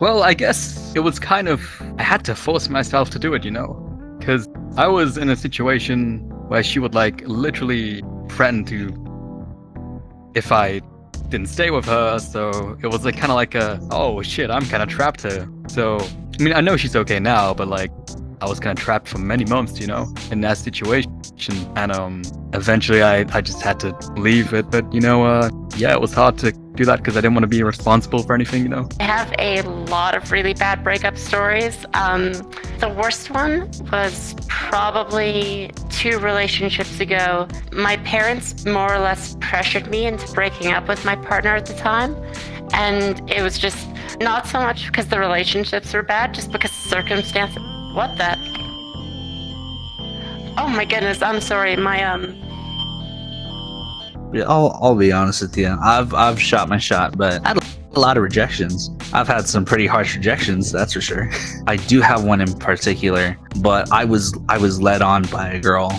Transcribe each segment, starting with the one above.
Well, I guess it was kind of, I had to force myself to do it, because I was in a situation where she would like literally threaten to, if I didn't stay with her, so it was like kind of like oh shit, I'm kind of trapped here. So, I mean, I know she's okay now, but like, I was kind of trapped for many months, in that situation. And eventually I just had to leave it. But, yeah, it was hard to do that because I didn't want to be responsible for anything, I have a lot of really bad breakup stories. The worst one was probably 2 relationships ago. My parents more or less pressured me into breaking up with my partner at the time. And it was just not so much because the relationships were bad, just because circumstances. What the? Oh my goodness, I'm sorry. Yeah, I'll be honest with you. I've shot my shot, but I had a lot of rejections. I've had some pretty harsh rejections, that's for sure. I do have one in particular, but I was led on by a girl,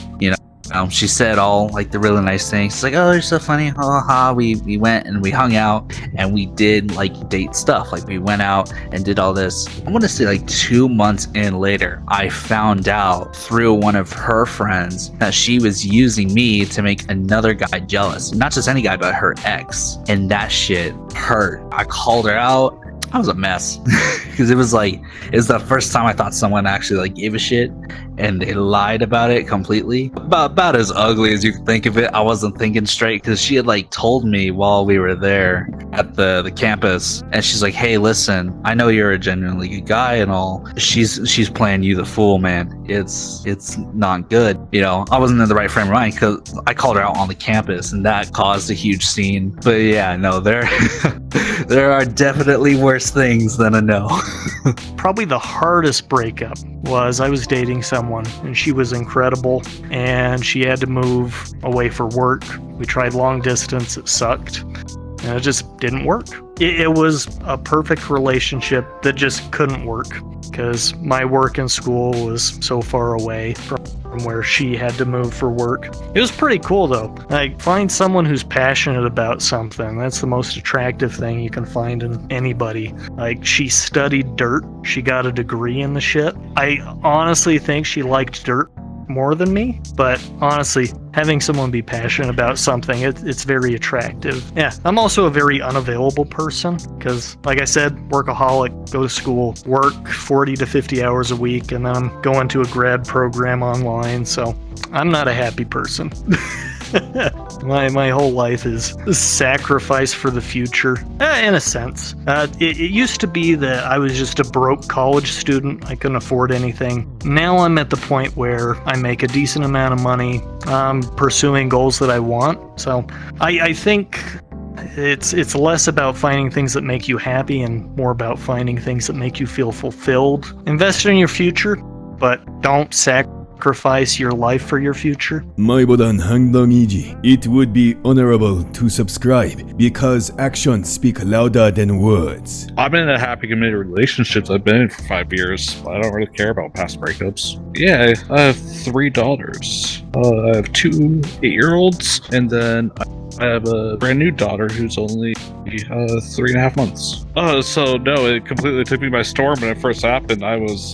she said all like the really nice things. She's like, "Oh, you're so funny, ha ha ha." We went and we hung out and we did like date stuff. Like we went out and did all this. I want to say like 2 months in later, I found out through one of her friends that she was using me to make another guy jealous. Not just any guy, but her ex. And that shit hurt. I called her out. I was a mess because it was the first time I thought someone actually like gave a shit, and they lied about it completely. About as ugly as you could think of it. I wasn't thinking straight because she had like told me while we were there at the campus, and she's like, "Hey, listen, I know you're a genuinely good guy and all. She's playing you the fool, man. It's not good." I wasn't in the right frame of mind because I called her out on the campus, and that caused a huge scene. But yeah, no, there are definitely worse things than a no. Probably the hardest breakup was I was dating someone and she was incredible and she had to move away for work. We tried long distance, it sucked, and it just didn't work. It was a perfect relationship that just couldn't work because my work and school was so far away from where she had to move for work. It was pretty cool though. Like, find someone who's passionate about something. That's the most attractive thing you can find in anybody. Like, she studied dirt. She got a degree in the shit. I honestly think she liked dirt more than me, but honestly, having someone be passionate about something, it's very attractive. Yeah, I'm also a very unavailable person because, like I said, workaholic, go to school, work 40 to 50 hours a week, and then I'm going to a grad program online, so I'm not a happy person. My whole life is a sacrifice for the future, in a sense. It used to be that I was just a broke college student. I couldn't afford anything. Now I'm at the point where I make a decent amount of money. I'm pursuing goals that I want. So I think it's less about finding things that make you happy and more about finding things that make you feel fulfilled. Invest in your future, but don't sacrifice your life for your future. 말보단 행동이지. It would be honorable to subscribe because actions speak louder than words. I'm in a happy committed relationships. I've been in for 5 years. I don't really care about past breakups. Yeah, I have 3 daughters. I have 2 8-year-olds, and then I have a brand new daughter who's only 3.5 months. So no, it completely took me by storm when it first happened. I was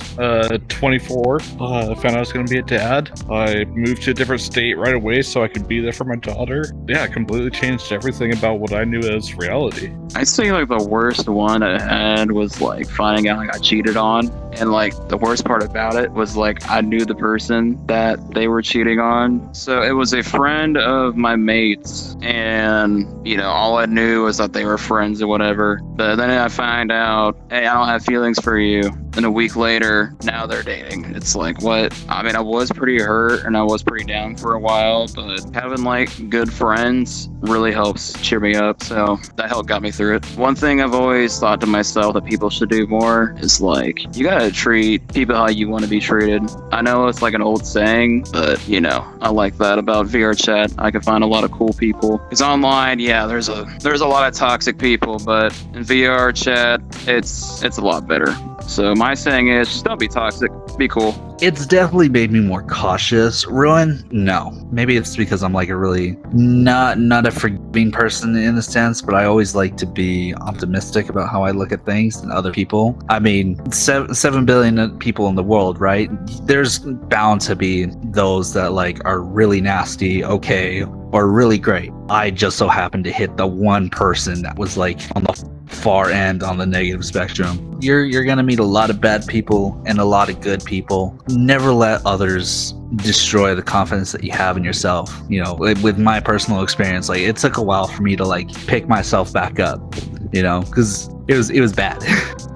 24. I found out I was going to be a dad. I moved to a different state right away so I could be there for my daughter. Yeah, it completely changed everything about what I knew as reality. I'd say like the worst one I had was like finding out I got cheated on. And like the worst part about it was like I knew the person that they were cheating on. So it was a friend of my mates, and all I knew was that they were friends or whatever. But then I find out, hey, I don't have feelings for you. And a week later, now they're dating. It's like, what? I mean, I was pretty hurt and I was pretty down for a while, but having like good friends really helps cheer me up. So that helped got me through it. One thing I've always thought to myself that people should do more is like, you gotta treat people how you want to be treated. I know it's like an old saying, but I like that about VRCHAT. I can find a lot of cool people. Because online, yeah, there's a lot of toxic people, but in VRCHAT, it's a lot better. So my saying is just don't be toxic, be cool. It's definitely made me more cautious. Ruin? No. Maybe it's because I'm like a really not a forgiving person in a sense, but I always like to be optimistic about how I look at things and other people. I mean, 7 billion people in the world, right? There's bound to be those that like are really nasty, okay, or really great. I just so happened to hit the one person that was like on the far end on the negative spectrum. You're gonna meet a lot of bad people and a lot of good people. Never let others destroy the confidence that you have in yourself. You know, with my personal experience, like it took a while for me to like pick myself back up, you know, because it was bad.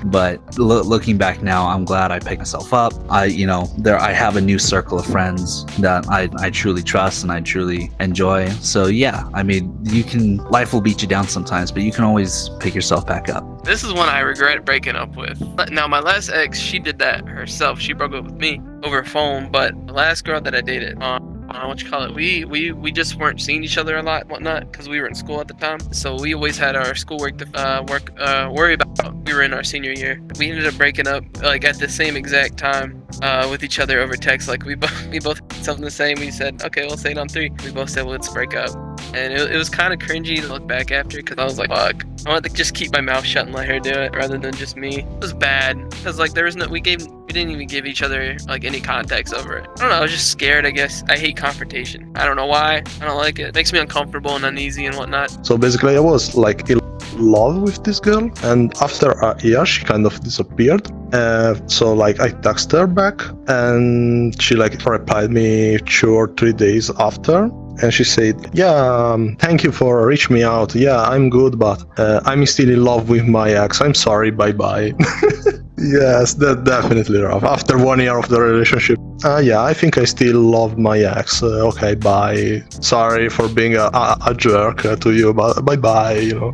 But looking back now, I'm glad I picked myself up. I have a new circle of friends that I truly trust and I truly enjoy. So yeah, I mean, life will beat you down sometimes, but you can always pick yourself back up. This is one I regret breaking up with. Now, my last ex, she did that herself. She broke up with me over phone, but the last girl that I dated, we just weren't seeing each other a lot and whatnot because we were in school at the time. So we always had our schoolwork to worry about. We were in our senior year. We ended up breaking up like at the same exact time with each other over text. Like we both had something the same. We said, okay, we'll say it on 3. We both said, let's break up. And it was kind of cringy to look back after because I was like, fuck. I wanted to just keep my mouth shut and let her do it rather than just me. It was bad because like there was we didn't even give each other like any context over it. I don't know. I was just scared, I guess. I hate confrontation. I don't know why. I don't like it. It makes me uncomfortable and uneasy and whatnot. So basically, I was like in love with this girl, and after a year, she kind of disappeared. So like I texted her back, and she like replied me 2 or 3 days after. And she said, yeah, thank you for reaching me out. Yeah, I'm good, but I'm still in love with my ex. I'm sorry, bye-bye. Yes, that's definitely rough. After 1 year of the relationship. Yeah, I think I still love my ex. Okay, bye. Sorry for being a jerk to you, but bye-bye, you know.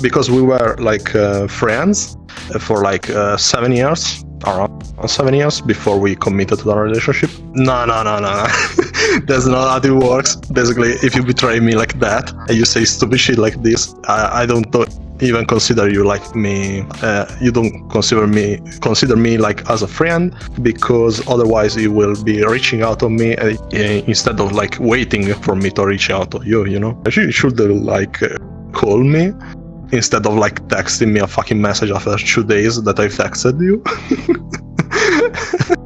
Because we were like friends for like 7 years. Around 7 years before we committed to the relationship. No. That's not how it works. Basically, if you betray me like that and you say stupid shit like this, I don't even consider you like me. You don't consider me like as a friend, because otherwise you will be reaching out on me instead of like waiting for me to reach out to you. You know, you should like call me instead of like texting me a fucking message after 2 days that I texted you.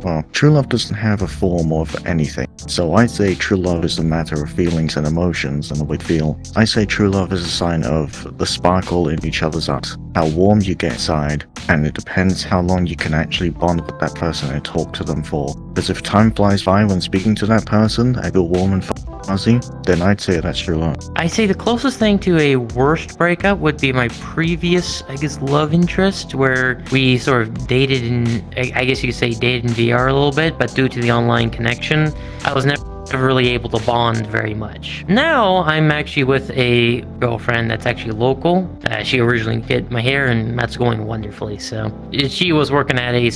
Well, true love doesn't have a form of anything. So I say true love is a matter of feelings and emotions and the way you feel. I say true love is a sign of the sparkle in each other's eyes, how warm you get inside, and it depends how long you can actually bond with that person and talk to them for. Because if time flies by when speaking to that person, I feel warm and fuzzy, then I'd say that's true love. I say the closest thing to a worst breakup would be my previous, I guess, love interest, where we sort of dated in, I guess you could say dated in VR a little bit, but due to the online connection, I was never really able to bond very much. Now I'm actually with a girlfriend that's actually local. She originally did my hair, and that's going wonderfully. So she was working at a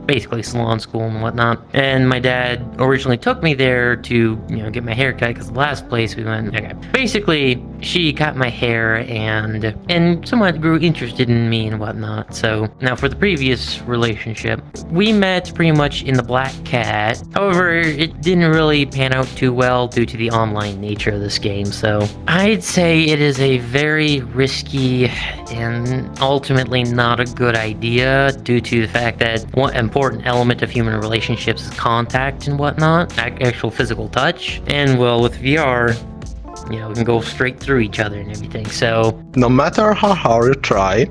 basically salon school and whatnot, and my dad originally took me there to get my hair cut, because the last place we went, basically she cut my hair and somewhat grew interested in me and whatnot. So now for the previous relationship, we met pretty much in the Black Cat. However, it didn't really pan out too well due to the online nature of this game. So I'd say it is a very risky and ultimately not a good idea, due to the fact that one important element of human relationships is contact and whatnot, actual physical touch. And well, with VR, we can go straight through each other and everything. So no matter how hard you try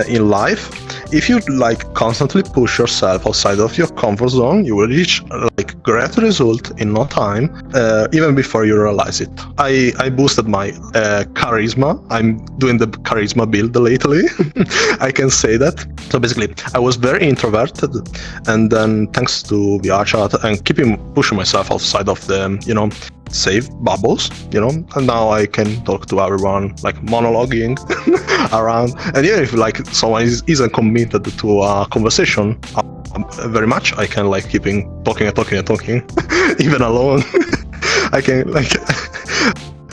in life, if you like constantly push yourself outside of your comfort zone, you will reach like great result in no time, even before you realize it. I boosted my charisma. I'm doing the charisma build lately. I can say that. So basically, I was very introverted, and then thanks to VRCHAT and pushing myself outside of the safe bubbles, and now I can talk to everyone, like monologuing around. And even if like someone isn't committed to a conversation very much, I can like keeping talking even alone. I can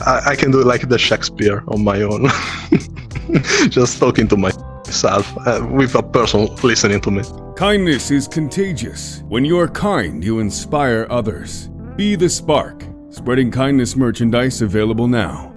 I can do like the Shakespeare on my own. Just talking to myself. myself with a person listening to me. Kindness is contagious. When you are kind, you inspire others. Be the spark. Spreading kindness merchandise available now.